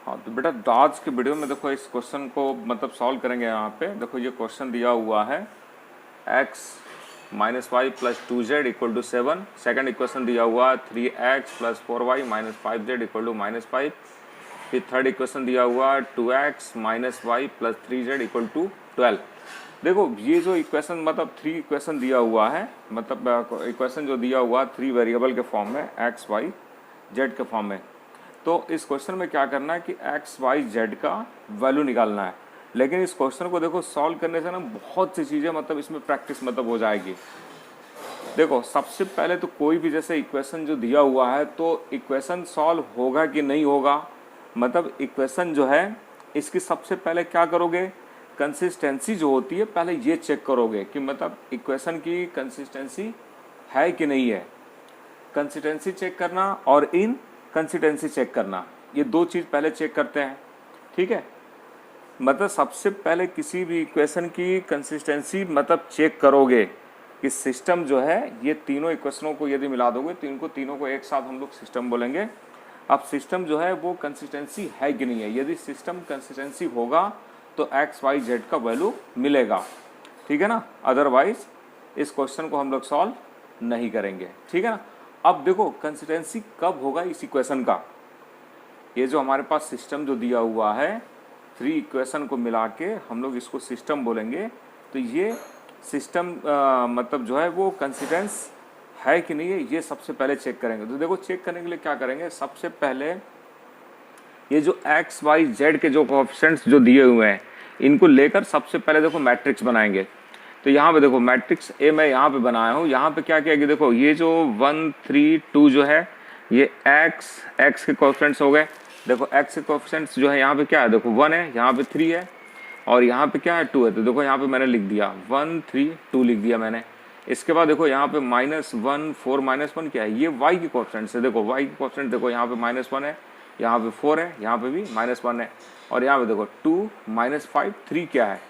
हाँ तो बेटा आज के वीडियो में देखो इस क्वेश्चन को मतलब सॉल्व करेंगे। यहाँ पे देखो ये क्वेश्चन दिया हुआ है x minus y plus 2z equal to 7। Second equation दिया हुआ है 3x plus 4y minus 5z equal to -5। फिर थर्ड इक्वेशन दिया हुआ है 2x minus y plus 3z equal to 12। देखो ये जो इक्वेशन मतलब 3 इक्वेशन दिया हुआ है, मतलब इक्वेशन जो दिया हुआ 3 वेरिएबल के फॉर्म में x y z के फॉर्म में। तो इस क्वेश्चन में क्या करना है कि x y z का वैल्यू निकालना है। लेकिन इस क्वेश्चन को देखो सॉल्व करने से ना बहुत सी चीज़ें मतलब इसमें प्रैक्टिस मतलब हो जाएगी। देखो सबसे पहले तो कोई भी जैसे इक्वेशन जो दिया हुआ है तो इक्वेशन सॉल्व होगा कि नहीं होगा, मतलब इक्वेशन जो है इसकी सबसे पहले क्या करोगे, कंसिस्टेंसी जो होती है पहले ये चेक करोगे कि मतलब इक्वेशन की कंसिस्टेंसी है कि नहीं है। कंसिस्टेंसी चेक करना और इन कंसिस्टेंसी चेक करना, ये दो चीज़ पहले चेक करते हैं। ठीक है, मतलब सबसे पहले किसी भी इक्वेशन की कंसिस्टेंसी मतलब चेक करोगे कि सिस्टम जो है ये तीनों इक्वेशनों को यदि मिला दोगे तो इनको तीनों को एक साथ हम लोग सिस्टम बोलेंगे। अब सिस्टम जो है वो कंसिस्टेंसी है कि नहीं है, यदि सिस्टम कंसिस्टेंसी होगा तो एक्स वाई जेड का वैल्यू मिलेगा। ठीक है ना, अदरवाइज इस क्वेश्चन को हम लोग सॉल्व नहीं करेंगे। ठीक है ना। अब देखो कंसिस्टेंसी कब होगा इस इक्वेशन का, ये जो हमारे पास सिस्टम जो दिया हुआ है 3 इक्वेशन को मिला के हम लोग इसको सिस्टम बोलेंगे। तो ये सिस्टम मतलब जो है वो कंसिस्टेंस है कि नहीं है ये सबसे पहले चेक करेंगे। तो देखो चेक करने के लिए क्या करेंगे, सबसे पहले ये जो एक्स वाई जेड के जो कोएफिशिएंट्स जो दिए हुए हैं इनको लेकर सबसे पहले देखो मैट्रिक्स बनाएंगे। तो यहाँ पे देखो मैट्रिक्स ए मैं यहाँ पे बनाया हूँ। यहाँ पे क्या किया कि देखो ये जो 1 3 2 जो है ये एक्स के कोएफिशिएंट्स हो गए। देखो एक्स के कोएफिशिएंट्स जो है यहाँ पे क्या है, देखो 1 है, यहाँ पे 3 है और यहाँ पे क्या है 2 है। तो देखो यहाँ पे मैंने लिख दिया 1 3 2 लिख दिया मैंने। इसके बाद देखो यहाँ पे -1 4 -1 क्या है, ये y के कोएफिशिएंट्स है। देखो y के कोएफिशिएंट देखो यहाँ पे -1 है, यहाँ पे 4 है, यहाँ पे भी -1 है और यहाँ पे देखो 2 -5 3 क्या है,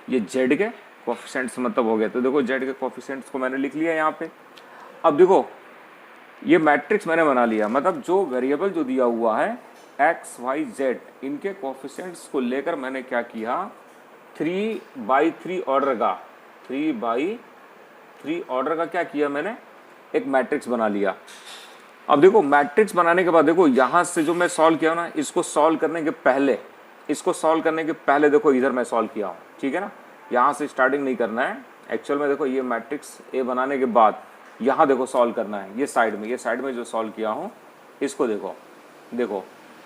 ये z के कोएफिशिएंट्स मतलब हो गए। तो देखो z के कोएफिशिएंट्स को मैंने लिख लिया यहाँ पे। अब देखो ये मैट्रिक्स मैंने बना लिया, मतलब जो वेरिएबल जो दिया हुआ है एक्स वाई जेड इनके कोएफिशिएंट्स को लेकर मैंने क्या किया 3/3 ऑर्डर का 3/3 ऑर्डर का क्या किया मैंने, एक मैट्रिक्स बना लिया। अब देखो मैट्रिक्स बनाने के बाद देखो यहाँ से जो मैं सॉल्व किया ना, इसको सॉल्व करने के पहले देखो इधर मैं सॉल्व किया हूँ। ठीक है ना, यहाँ से स्टार्टिंग नहीं करना है एक्चुअल में। देखो ये मैट्रिक्स ए बनाने के बाद यहाँ देखो सॉल्व करना है, ये साइड में जो सॉल्व किया हूँ इसको देखो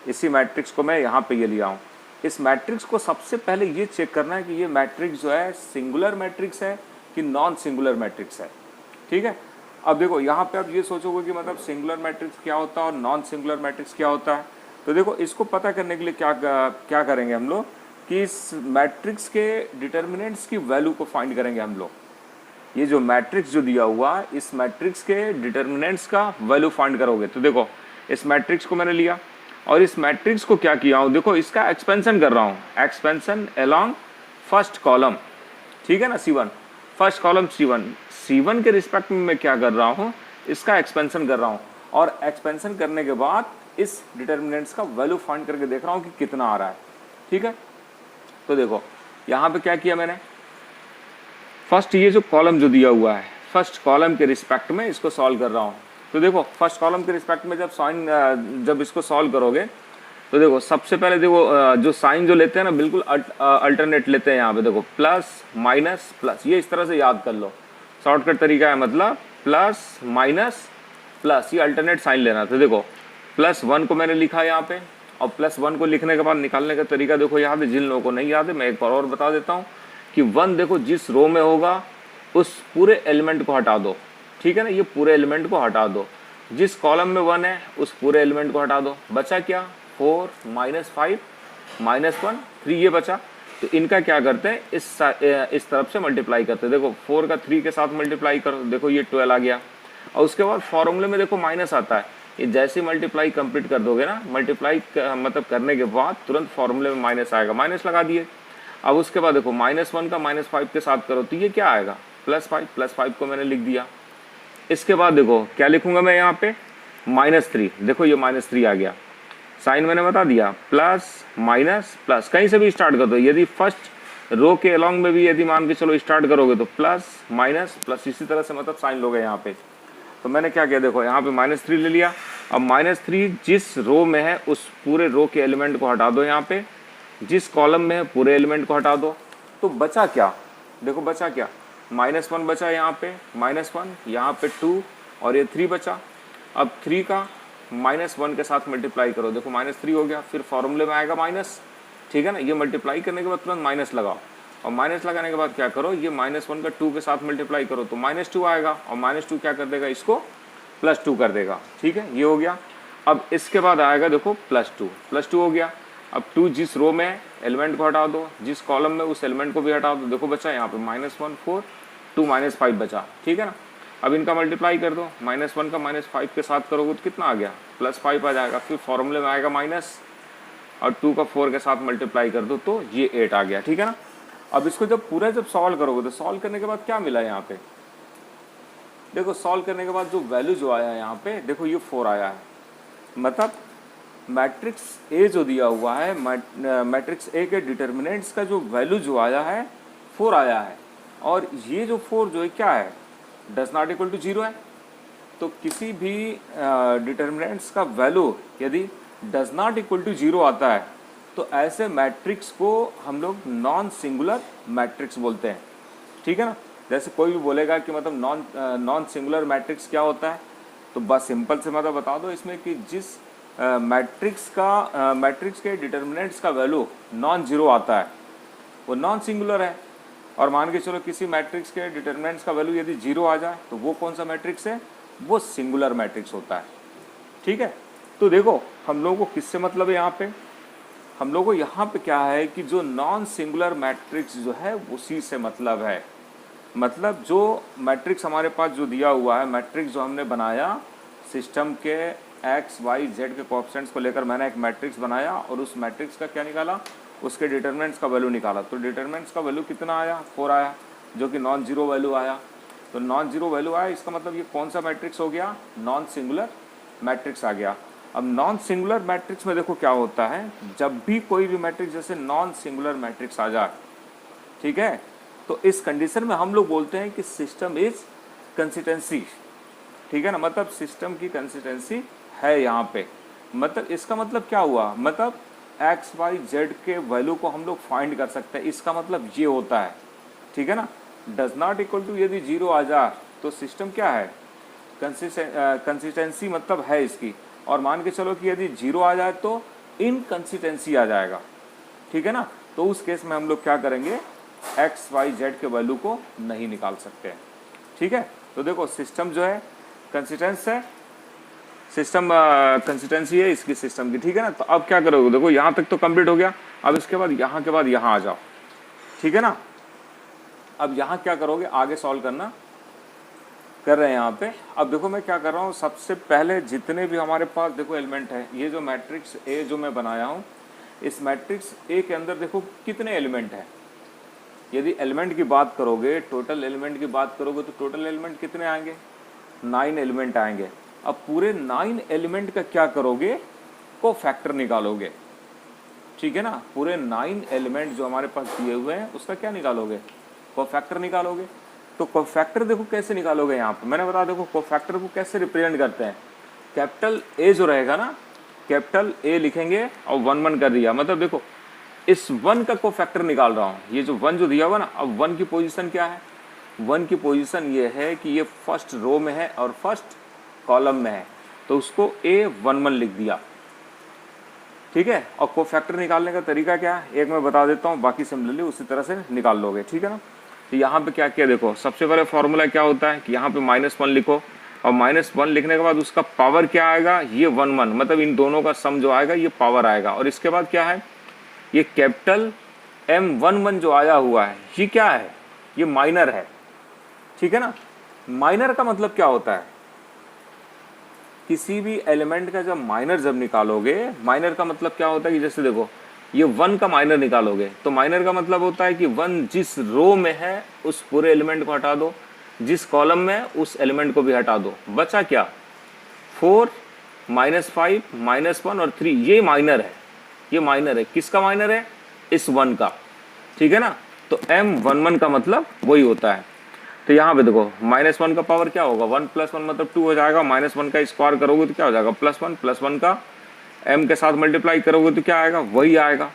इसी मैट्रिक्स को मैं यहाँ पे ये लिया हूँ। इस मैट्रिक्स को सबसे पहले ये चेक करना है कि ये मैट्रिक्स जो है सिंगुलर मैट्रिक्स है कि नॉन सिंगुलर मैट्रिक्स है। ठीक है, अब देखो यहाँ पे आप ये सोचोगे कि मतलब सिंगुलर मैट्रिक्स क्या होता है और नॉन सिंगुलर मैट्रिक्स क्या होता है। तो देखो इसको पता करने के लिए क्या करेंगे हम लोग कि इस मैट्रिक्स के डिटर्मिनेंट्स की वैल्यू को फाइंड करेंगे हम लोग। ये जो मैट्रिक्स जो दिया हुआ इस मैट्रिक्स के डिटर्मिनेंट्स का वैल्यू फाइंड करोगे। तो देखो इस मैट्रिक्स को मैंने लिया और इस मैट्रिक्स को क्या किया हूँ, देखो इसका एक्सपेंशन कर रहा हूँ, एक्सपेंशन अलोंग फर्स्ट कॉलम। ठीक है ना, C1 फर्स्ट कॉलम C1 के रिस्पेक्ट में मैं क्या कर रहा हूँ, इसका एक्सपेंशन कर रहा हूँ और एक्सपेंशन करने के बाद इस डिटर्मिनेंट्स का वैल्यू फाइंड करके देख रहा हूँ कि कितना आ रहा है। ठीक है, तो देखो यहाँ पे क्या किया मैंने, फर्स्ट ये जो कॉलम जो दिया हुआ है फर्स्ट कॉलम के रिस्पेक्ट में इसको सॉल्व कर रहा हूँ। तो देखो फर्स्ट कॉलम के रिस्पेक्ट में जब इसको सॉल्व करोगे तो देखो सबसे पहले देखो जो साइन जो लेते हैं ना बिल्कुल अल्टरनेट लेते हैं। यहाँ पे देखो प्लस माइनस प्लस, ये इस तरह से याद कर लो, शॉर्टकट तरीका है, मतलब प्लस माइनस प्लस, ये अल्टरनेट साइन लेना। तो देखो +1 को मैंने लिखा यहाँ पे और +1 को लिखने के बाद निकालने का तरीका देखो याद है, जिन लोगों को नहीं याद है मैं एक बार और बता देता हूँ कि 1 देखो जिस रो में होगा उस पूरे एलिमेंट को हटा दो। ठीक है ना, ये पूरे एलिमेंट को हटा दो, जिस कॉलम में 1 है उस पूरे एलिमेंट को हटा दो। बचा क्या, 4 -5 -1 3 ये बचा। तो इनका क्या करते हैं, इस तरफ से मल्टीप्लाई करते हैं। देखो 4 का 3 के साथ मल्टीप्लाई करो, देखो ये 12 आ गया और उसके बाद फॉर्मूले में देखो माइनस आता है। ये जैसे मल्टीप्लाई कंप्लीट कर दोगे ना, मल्टीप्लाई मतलब करने के बाद तुरंत फॉर्मूले में माइनस आएगा, माइनस लगा दिए। अब उसके बाद देखो -1 का -5 के साथ करो तो ये क्या आएगा, +5 को मैंने लिख दिया। इसके बाद देखो क्या लिखूंगा मैं यहाँ पे, -3, देखो ये -3 आ गया। साइन मैंने बता दिया, प्लस माइनस प्लस, कहीं से भी स्टार्ट कर दो। यदि फर्स्ट रो के अलॉन्ग में भी यदि मान के चलो स्टार्ट करोगे तो प्लस माइनस प्लस, इसी तरह से मतलब साइन लोगे यहाँ पे। तो मैंने क्या किया देखो, यहाँ पे -3 ले लिया। अब -3 जिस रो में है उस पूरे रो के एलिमेंट को हटा दो, यहाँ पे जिस कॉलम में है पूरे एलिमेंट को हटा दो। तो बचा क्या, देखो बचा क्या, -1 बचा यहाँ पे, -1 यहाँ पे 2 और ये 3 बचा। अब 3 का -1 के साथ मल्टीप्लाई करो, देखो -3 हो गया, फिर फॉर्मूले में आएगा माइनस, ठीक है ना। ये मल्टीप्लाई करने के बाद तुरंत माइनस लगाओ, और माइनस लगाने के बाद क्या करो, ये -1 का 2 के साथ मल्टीप्लाई करो तो -2 आएगा, और -2 क्या कर देगा, इसको +2 कर देगा, ठीक है, ये हो गया। अब इसके बाद आएगा देखो +2 हो गया। अब 2 जिस रो में है एलिमेंट को हटा दो, जिस कॉलम में उस एलिमेंट को भी हटा दो, देखो बचा यहाँ पे -1 4 2 -5 बचा, ठीक है ना। अब इनका मल्टीप्लाई कर दो, -1 का -5 के साथ करोगे तो कितना आ गया, +5 आ जाएगा। फिर फॉर्मूले में आएगा माइनस, और 2 का 4 के साथ मल्टीप्लाई कर दो तो ये 8 आ गया, ठीक है ना। अब इसको जब सॉल्व करोगे तो सॉल्व करने के बाद क्या मिला यहाँ पे, देखो सॉल्व करने के बाद जो वैल्यू जो आया है यहाँ पे, देखो ये 4 आया है। मतलब मैट्रिक्स ए जो दिया हुआ है, मैट्रिक्स ए के डिटर्मिनेंट्स का जो वैल्यू जो आया है 4 आया है। और ये जो 4 जो है क्या है, डज नॉट इक्वल टू 0 है। तो किसी भी डिटर्मिनेंट्स का वैल्यू यदि डज नॉट इक्वल टू 0 आता है तो ऐसे मैट्रिक्स को हम लोग नॉन सिंगुलर मैट्रिक्स बोलते हैं, ठीक है ना। जैसे कोई भी बोलेगा कि मतलब नॉन सिंगुलर मैट्रिक्स क्या होता है, तो बस सिंपल से मतलब बता दो इसमें कि जिस मैट्रिक्स के डिटर्मिनेंट्स का वैल्यू नॉन जीरो आता है वो नॉन सिंगुलर है। और मान के चलो किसी मैट्रिक्स के डिटर्मिनेंट्स का वैल्यू यदि 0 आ जाए तो वो कौन सा मैट्रिक्स है, वो सिंगुलर मैट्रिक्स होता है, ठीक है। तो देखो हम लोगों को किससे मतलब है यहाँ पे, हम लोगों को यहाँ पे क्या है कि जो नॉन सिंगुलर मैट्रिक्स जो है उसी से मतलब है। मतलब जो मैट्रिक्स हमारे पास जो दिया हुआ है, मैट्रिक्स जो हमने बनाया सिस्टम के x, y, z के कोएफिशिएंट्स को लेकर मैंने एक मैट्रिक्स बनाया और उस मैट्रिक्स का क्या निकाला, उसके डिटरमिनेंट्स का वैल्यू निकाला। तो डिटरमिनेंट्स का वैल्यू कितना आया, 4 आया, जो कि नॉन जीरो वैल्यू आया। तो नॉन जीरो वैल्यू आया, इसका मतलब ये कौन सा मैट्रिक्स हो गया, नॉन सिंगुलर मैट्रिक्स आ गया। अब नॉन सिंगुलर मैट्रिक्स में देखो क्या होता है, जब भी कोई भी मैट्रिक्स जैसे नॉन सिंगुलर मैट्रिक्स आ जाए, ठीक है, तो इस कंडीशन में हम लोग बोलते हैं कि सिस्टम इज कंसिस्टेंसी, ठीक है ना। मतलब सिस्टम की कंसिस्टेंसी है यहाँ पे। मतलब इसका मतलब क्या हुआ, मतलब x, y, z के वैल्यू को हम लोग फाइंड कर सकते हैं, इसका मतलब ये होता है, ठीक है ना। डज नॉट इक्वल टू यदि 0 आ जाए तो सिस्टम क्या है, कंसिस्टेंसी मतलब है इसकी। और मान के चलो कि यदि 0 आ जाए तो इनकंसिस्टेंसी आ जाएगा, ठीक है ना। तो उस केस में हम लोग क्या करेंगे, x, y, z के वैल्यू को नहीं निकाल सकते, ठीक है। तो देखो सिस्टम जो है कंसिस्टेंस है, सिस्टम कंसिस्टेंसी है इसकी सिस्टम की, ठीक है ना। तो अब क्या करोगे, देखो यहाँ तक तो कंप्लीट हो गया। अब इसके बाद यहाँ के बाद यहाँ आ जाओ, ठीक है ना। अब यहाँ क्या करोगे, आगे सॉल्व करना कर रहे हैं यहाँ पे। अब देखो मैं क्या कर रहा हूँ, सबसे पहले जितने भी हमारे पास देखो एलिमेंट है, ये जो मैट्रिक्स ए जो मैं बनाया हूँ, इस मैट्रिक्स ए के अंदर देखो कितने एलिमेंट हैं। यदि एलिमेंट की बात करोगे, टोटल एलिमेंट की बात करोगे तो टोटल एलिमेंट कितने आएंगे, 9 एलिमेंट आएंगे। अब पूरे 9 एलिमेंट का क्या करोगे, को फैक्टर निकालोगे, ठीक है ना। पूरे 9 एलिमेंट जो हमारे पास दिए हुए हैं उसका क्या निकालोगे, को फैक्टर निकालोगे। तो को फैक्टर देखो कैसे निकालोगे, यहाँ पे मैंने बता, देखो को फैक्टर को कैसे रिप्रेजेंट करते हैं। कैपिटल ए जो रहेगा ना, कैपिटल ए लिखेंगे और 1 1 कर दिया। मतलब देखो इस 1 का को फैक्टर निकाल रहा हूँ, ये जो 1 जो दिया हुआ ना, अब 1 की पोजीशन क्या है, 1 की पोजीशन ये है कि ये फर्स्ट रो में है और फर्स्ट कॉलम में है, तो उसको A11 लिख दिया, ठीक है। और को फैक्टर निकालने का तरीका क्या है, एक मैं बता देता हूँ, बाकी सिमिलरली उसी तरह से निकाल लोगे, ठीक है ना। तो यहाँ पे क्या किया देखो, सबसे पहले फॉर्मूला क्या होता है कि यहाँ पे -1 लिखो, और -1 लिखने के बाद उसका पावर क्या आएगा, ये 1 1, मतलब इन दोनों का सम जो आएगा ये पावर आएगा। और इसके बाद क्या है, ये कैपिटल M11 जो आया हुआ है ये क्या है, ये माइनर है, ठीक है ना। माइनर का मतलब क्या होता है, किसी भी एलिमेंट का जब माइनर जब निकालोगे, माइनर का मतलब क्या होता है कि जैसे देखो ये 1 का माइनर निकालोगे तो माइनर का मतलब होता है कि 1 जिस रो में है उस पूरे एलिमेंट को हटा दो, जिस कॉलम में उस एलिमेंट को भी हटा दो, बचा क्या 4 -5 -1 और 3 ये माइनर है, ये माइनर है। किसका माइनर है? इस 1 का, ठीक है ना। तो M11 का मतलब वही होता है। तो यहाँ पे देखो -1 का पावर क्या होगा, 1 + 1 मतलब 2 हो जाएगा। -1 का स्क्वायर करोगे तो क्या हो जाएगा, +1 का m के साथ मल्टीप्लाई करोगे तो क्या आएगा, वही आएगा,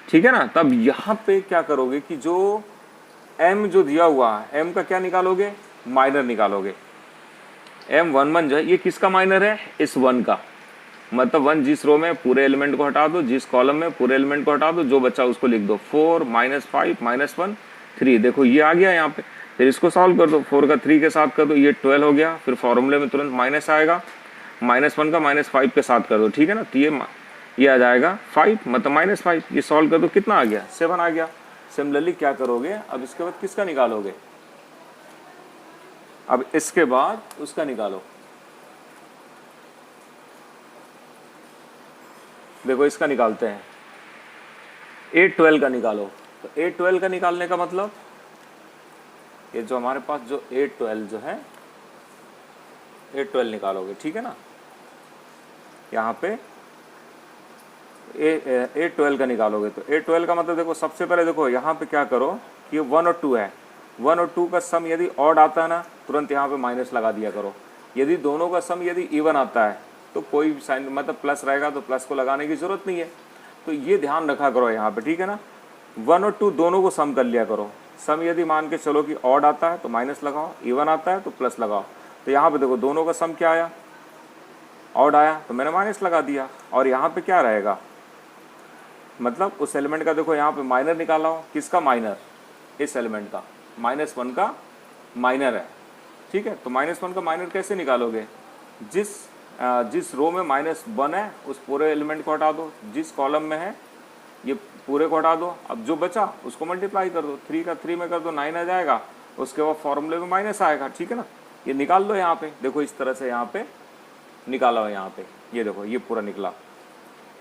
ठीक है ना। तब यहाँ पे क्या करोगे कि जो m जो दिया हुआ है m का क्या निकालोगे, माइनर निकालोगे। M11 जो है ये किसका माइनर है, इस 1 का। मतलब 1 जिस रो में पूरे एलिमेंट को हटा दो, जिस कॉलम में पूरे एलिमेंट को हटा दो, जो बचा उसको लिख दो। 4 -5 -1 3, देखो ये आ गया यहाँ पे। फिर इसको सॉल्व कर दो, 4 का 3 के साथ कर दो, ये 12 हो गया। फिर फॉर्मूले में तुरंत माइनस आएगा, -1 का -5 के साथ कर दो, ठीक है ना। तो ये आ जाएगा 5 मतलब -5। ये सॉल्व कर दो, कितना आ गया, 7 आ गया। सिमिलरली क्या करोगे, अब इसके बाद किसका निकालोगे, अब इसके बाद उसका निकालो। देखो इसका निकालते हैं, A12 का निकालो। तो A12 का निकालने का मतलब ये जो हमारे पास जो A12 जो है, A12 निकालोगे, ठीक है ना। यहाँ पे A12 का निकालोगे तो A12 का मतलब देखो सबसे पहले देखो यहाँ पे क्या करो कि ये 1 और 2 है, 1 और 2 का सम यदि ऑड आता है ना, तुरंत यहाँ पे माइनस लगा दिया करो। यदि दोनों का सम यदि इवन आता है तो कोई साइन मतलब प्लस रहेगा तो प्लस को लगाने की जरूरत नहीं है। तो ये ध्यान रखा करो यहाँ पे, ठीक है ना। 1 और 2 दोनों को सम कर लिया करो। सम यदि मान के चलो कि ऑड आता है तो माइनस लगाओ, इवन आता है तो प्लस लगाओ। तो यहाँ पे देखो दोनों का सम क्या आया, ऑड आया तो मैंने माइनस लगा दिया। और यहाँ पे क्या रहेगा, मतलब उस एलिमेंट का देखो यहाँ पे माइनर निकाला हो, किसका माइनर, इस एलिमेंट का, -1 का माइनर है, ठीक है। तो -1 का माइनर कैसे निकालोगे, जिस रो में -1 है उस पूरे एलिमेंट को हटा दो, जिस कॉलम में है ये पूरे को हटा दो। अब जो बचा उसको मल्टीप्लाई कर दो, 3 का 3 में कर दो, 9 आ जाएगा। उसके बाद फॉर्मूले में माइनस आएगा, ठीक है ना। ये निकाल लो यहाँ पे, देखो इस तरह से यहाँ पे निकाला हो, यहाँ पे ये देखो ये पूरा निकला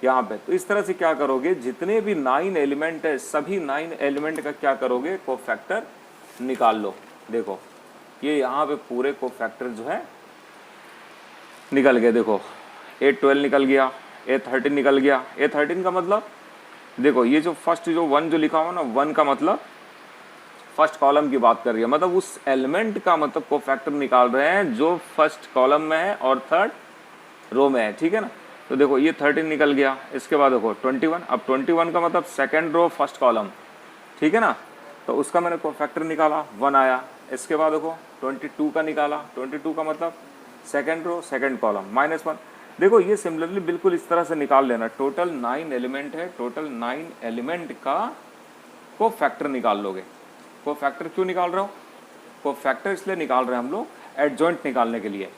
यहाँ पे। तो इस तरह से क्या करोगे, जितने भी 9 एलिमेंट है सभी 9 एलिमेंट का क्या करोगे, कोफैक्टर निकाल लो। देखो ये यहाँ पे पूरे कोफैक्टर जो है निकल गए। देखो A12 निकल गया, A13 निकल गया। A13 का मतलब देखो ये जो फर्स्ट जो 1 जो लिखा हुआ ना, 1 का मतलब फर्स्ट कॉलम की बात कर रही है, मतलब उस एलिमेंट का मतलब कोफैक्टर निकाल रहे हैं जो फर्स्ट कॉलम में है और थर्ड रो में है, ठीक है ना। तो देखो ये 13 निकल गया। इसके बाद देखो 21, अब 21 का मतलब सेकंड रो फर्स्ट कॉलम, ठीक है ना। तो उसका मैंने कोफैक्टर निकाला, 1 आया। इसके बाद देखो 22 का निकाला, 22 का मतलब सेकंड रो सेकंड कॉलम, -1। देखो ये सिमिलरली बिल्कुल इस तरह से निकाल लेना। टोटल 9 एलिमेंट है, टोटल 9 एलिमेंट का कोफैक्टर निकाल लोगे। कोफैक्टर क्यों निकाल रहे हो, कोफैक्टर इसलिए निकाल रहे हैं हम लोग एडजॉइंट निकालने के लिए।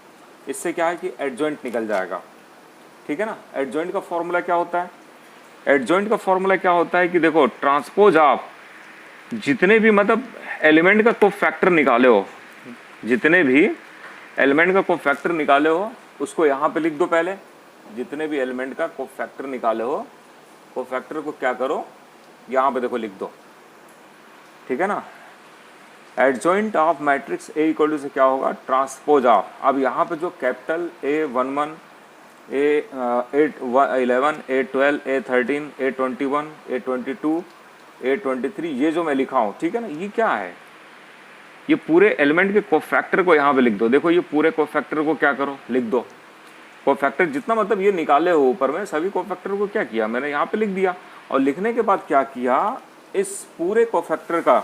इससे क्या है कि एडजॉइंट निकल जाएगा, ठीक है ना। एडजॉइंट का फॉर्मूला क्या होता है, एडजॉइंट का फॉर्मूला क्या होता है कि देखो ट्रांसपोज आप जितने भी मतलब एलिमेंट का कोफैक्टर निकाले हो, जितने भी एलिमेंट का कोफैक्टर निकाले हो उसको यहाँ पे लिख दो पहले। जितने भी एलिमेंट का कोफैक्टर निकाले हो, कोफैक्टर को क्या करो यहाँ पे देखो लिख दो, ठीक है ना। Adjoint of matrix A equal to से क्या होगा, ट्रांसपोज ऑफ। अब यहाँ पे जो capital A11 A11 A12 A13 A21 A22 A23 ये जो मैं लिखा हूँ, ठीक है ना, ये क्या है, ये पूरे एलिमेंट के कोफैक्टर को यहाँ पे लिख दो। देखो ये पूरे कोफैक्टर को क्या करो लिख दो। कोफैक्टर जितना मतलब ये निकाले हो ऊपर में सभी कोफैक्टर को क्या किया मैंने यहाँ पे लिख दिया। और लिखने के बाद क्या किया, इस पूरे कोफैक्टर का,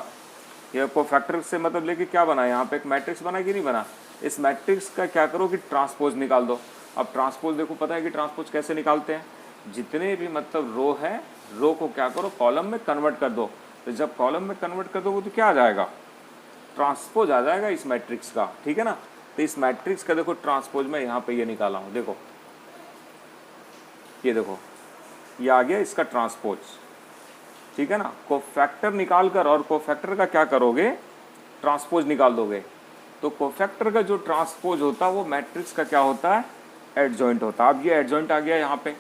ये कोफैक्टर से मतलब लेके क्या बना, यहाँ पे एक मैट्रिक्स बना कि नहीं बना, इस मैट्रिक्स का क्या करो कि ट्रांसपोज निकाल दो। अब ट्रांसपोज देखो पता है कि ट्रांसपोज कैसे निकालते हैं, जितने भी मतलब रो है, रो को क्या करो कॉलम में कन्वर्ट कर दो। तो जब कॉलम में कन्वर्ट कर दोगे तो क्या आ जाएगा, ट्रांसपोज आ जाएगा इस मैट्रिक्स का, ठीक है ना। तो इस मैट्रिक्स का देखो ट्रांसपोज में यहाँ पे ये निकाला हूँ, देखो ये देखो ये आ गया इसका ट्रांसपोज, ठीक है ना। कोफैक्टर निकाल कर और कोफैक्टर का क्या करोगे, ट्रांसपोज निकाल दोगे। तो कोफैक्टर का जो ट्रांसपोज होता है वो मैट्रिक्स का क्या होता है, एडजॉइंट होता है। अब ये एडजॉइंट आ गया यहाँ पे।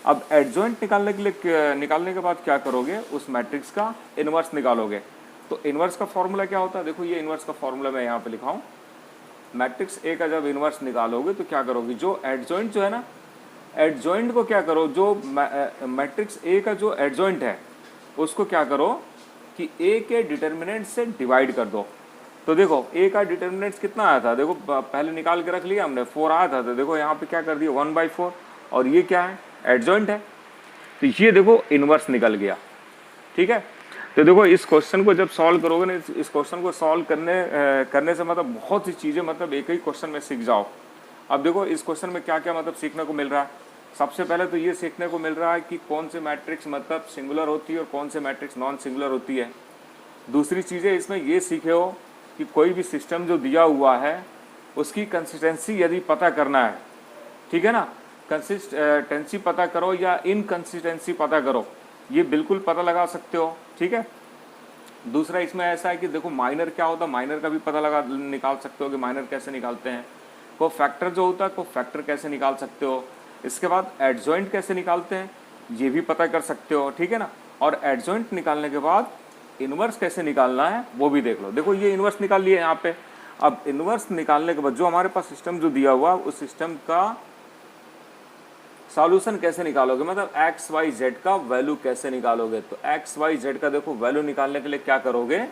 अब एडजॉइंट निकालने के लिए, निकालने के बाद क्या करोगे, उस मैट्रिक्स का इनवर्स निकालोगे। तो इनवर्स का फॉर्मूला क्या होता है, देखो ये इनवर्स का फॉर्मूला मैं यहाँ पे लिखा हूँ। मैट्रिक्स ए का जब इनवर्स निकालोगे तो क्या करोगे, जो एडजॉइंट जो है ना, एडजॉइंट को क्या करो, जो मैट्रिक्स ए का जो एडजॉइंट है उसको क्या करो कि ए के डिटर्मिनेंट से डिवाइड कर दो। तो देखो ए का डिटर्मिनेंट कितना आया था, देखो पहले निकाल के रख लिया हमने, 4 आया था, तो देखो यहाँ पे क्या कर दिया 1/4, और ये क्या है, एडजॉइंट है, तो ये देखो इनवर्स निकल गया। ठीक है, तो देखो इस क्वेश्चन को जब सॉल्व करोगे ना, इस क्वेश्चन को सॉल्व करने से मतलब बहुत सी चीज़ें मतलब एक ही क्वेश्चन में सीख जाओ। अब देखो इस क्वेश्चन में क्या क्या मतलब सीखने को मिल रहा है। सबसे पहले तो ये सीखने को मिल रहा है कि कौन से मैट्रिक्स मतलब सिंगुलर होती है और कौन से मैट्रिक्स नॉन सिंगुलर होती है। दूसरी चीज़ें इसमें ये सीखे हो कि कोई भी सिस्टम जो दिया हुआ है उसकी कंसिस्टेंसी यदि पता करना है, ठीक है ना, कंसिस्टेंसी पता करो या इनकंसिस्टेंसी पता करो, ये बिल्कुल पता लगा सकते हो। ठीक है, दूसरा इसमें ऐसा है कि देखो माइनर क्या होता है, माइनर का भी पता निकाल सकते हो कि माइनर कैसे निकालते हैं। को फैक्टर जो होता है को फैक्टर कैसे निकाल सकते हो। इसके बाद एडजॉइंट कैसे निकालते हैं ये भी पता कर सकते हो। ठीक है ना, और एडजॉइंट निकालने के बाद इनवर्स कैसे निकालना है वो भी देख लो। देखो ये इनवर्स निकाल लिए यहाँ पे। अब इनवर्स निकालने के बाद जो हमारे पास सिस्टम जो दिया हुआ उस सिस्टम का सॉल्यूशन कैसे निकालोगे, मतलब एक्स वाई जेड का वैल्यू कैसे निकालोगे। तो एक्स वाई जेड का देखो वैल्यू निकालने के लिए क्या करोगे,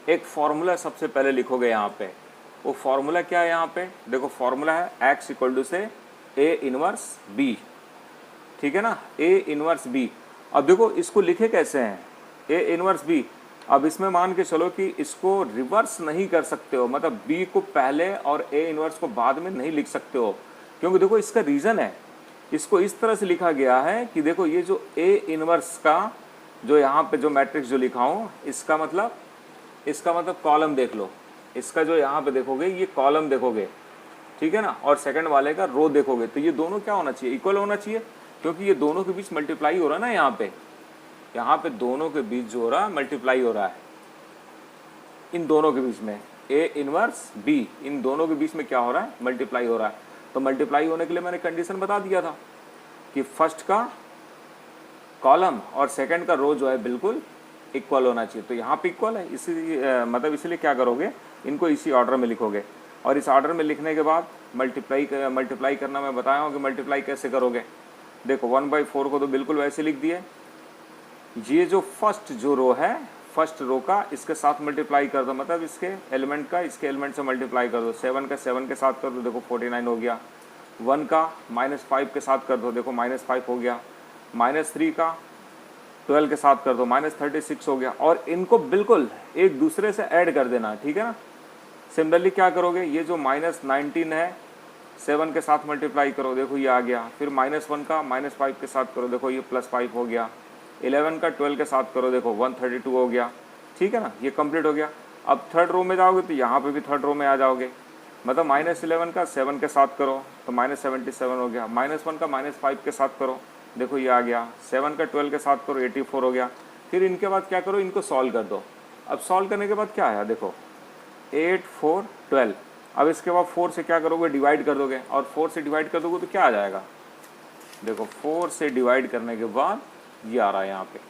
एक फॉर्मूला सबसे पहले लिखोगे यहाँ पे। वो फॉर्मूला क्या है यहाँ पे, देखो फॉर्मूला है एक्स इक्वल टू से ए इनवर्स बी। ठीक है ना, ए इनवर्स बी। अब देखो इसको लिखे कैसे हैं, ए इनवर्स बी। अब इसमें मान के चलो कि इसको रिवर्स नहीं कर सकते हो, मतलब बी को पहले और ए इनवर्स को बाद में नहीं लिख सकते हो, क्योंकि देखो इसका रीज़न है, इसको इस तरह से लिखा गया है कि देखो ये जो ए इनवर्स का जो यहाँ पे जो मैट्रिक्स जो लिखा हूँ इसका मतलब कॉलम देख लो, इसका जो यहाँ पे देखोगे ये कॉलम देखोगे, ठीक है ना, और सेकंड वाले का रो देखोगे, तो ये दोनों क्या होना चाहिए, इक्वल होना चाहिए, क्योंकि ये दोनों के बीच मल्टीप्लाई हो रहा है ना, यहाँ पे दोनों के बीच जो हो रहा है मल्टीप्लाई हो रहा है, इन दोनों के बीच में ए इनवर्स बी, इन दोनों के बीच में क्या हो रहा है, मल्टीप्लाई हो रहा है। तो मल्टीप्लाई होने के लिए मैंने कंडीशन बता दिया था कि फर्स्ट का कॉलम और सेकंड का रो जो है बिल्कुल इक्वल होना चाहिए। तो यहाँ पे इक्वल है, इसलिए क्या करोगे, इनको इसी ऑर्डर में लिखोगे, और इस ऑर्डर में लिखने के बाद मल्टीप्लाई करना मैं बताया हूँ कि मल्टीप्लाई कैसे करोगे। देखो 1/4 को तो बिल्कुल वैसे लिख दिए, ये जो फर्स्ट जो रो है फर्स्ट रो का इसके साथ मल्टीप्लाई कर दो, मतलब इसके एलिमेंट का इसके एलिमेंट से मल्टीप्लाई कर दो। 7 का 7 के साथ कर दो, देखो 49 हो गया। 1 का -5 के साथ कर दो, देखो -5 हो गया। -3 का 12 के साथ कर दो, -36 हो गया। और इनको बिल्कुल एक दूसरे से ऐड कर देना, ठीक है ना। सिमिलरली क्या करोगे, ये जो -19 है 7 के साथ मल्टीप्लाई करो, देखो ये आ गया। फिर -1 का -5 के साथ करो, देखो ये +5 हो गया। 11 का 12 के साथ करो, देखो 132 हो गया, ठीक है ना, ये कंप्लीट हो गया। अब थर्ड रो में जाओगे तो यहाँ पे भी थर्ड रो में आ जाओगे, मतलब -11 का 7 के साथ करो तो -77 हो गया। -1 का -5 के साथ करो, देखो ये आ गया। 7 का 12 के साथ करो, 84 हो गया। फिर इनके बाद क्या करो, इनको सॉल्व कर दो। अब सॉल्व करने के बाद क्या आया, देखो 8 4 12। अब इसके बाद 4 से क्या करोगे, डिवाइड कर दोगे, और 4 से डिवाइड कर दोगे तो क्या आ जाएगा, देखो 4 से डिवाइड करने के बाद ये आ रहा है यहाँ पे,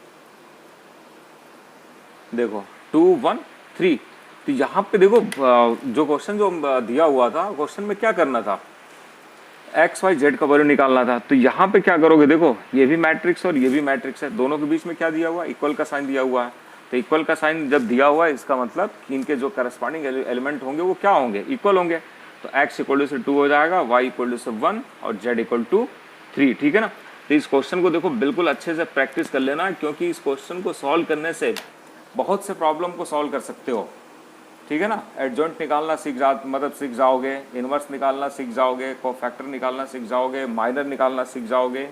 देखो 2 1 3। तो यहाँ पे देखो जो क्वेश्चन जो दिया हुआ था, क्वेश्चन में क्या करना था, एक्स वाई जेड का वैल्यू निकालना था। तो यहाँ पे क्या करोगे, देखो ये भी मैट्रिक्स और ये भी मैट्रिक्स है, दोनों के बीच में क्या दिया हुआ है, इक्वल का साइन दिया हुआ है। तो इक्वल का साइन जब दिया हुआ है इसका मतलब कि इनके जो करस्पॉन्डिंग एलिमेंट होंगे वो क्या होंगे, इक्वल होंगे। तो x इक्वल टू 2 हो जाएगा, y इक्वल टू 1 और z इक्वल टू 3, ठीक है ना। तो इस क्वेश्चन को देखो बिल्कुल अच्छे से प्रैक्टिस कर लेना, क्योंकि इस क्वेश्चन को सॉल्व करने से बहुत से प्रॉब्लम को सॉल्व कर सकते हो, ठीक है ना। एडजॉइंट निकालना सीख जाओगे, इनवर्स निकालना सीख जाओगे, कोफैक्टर निकालना सीख जाओगे, माइनर निकालना सीख जाओगे,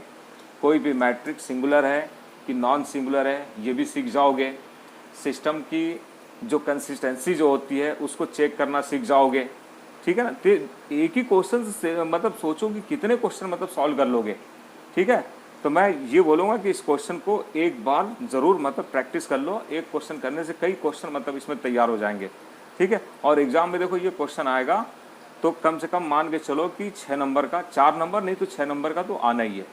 कोई भी मैट्रिक्स सिंगुलर है कि नॉन सिंगुलर है ये भी सीख जाओगे, सिस्टम की जो कंसिस्टेंसी जो होती है उसको चेक करना सीख जाओगे, ठीक है ना। तो एक ही क्वेश्चन से मतलब सोचो कि कितने क्वेश्चन मतलब सॉल्व कर लोगे, ठीक है। तो मैं ये बोलूँगा कि इस क्वेश्चन को एक बार ज़रूर मतलब प्रैक्टिस कर लो, एक क्वेश्चन करने से कई क्वेश्चन मतलब इसमें तैयार हो जाएंगे, ठीक है। और एग्जाम में देखो ये क्वेश्चन आएगा तो कम से कम मान के चलो कि 6 नंबर का, 4 नंबर नहीं तो 6 नंबर का तो आना ही है।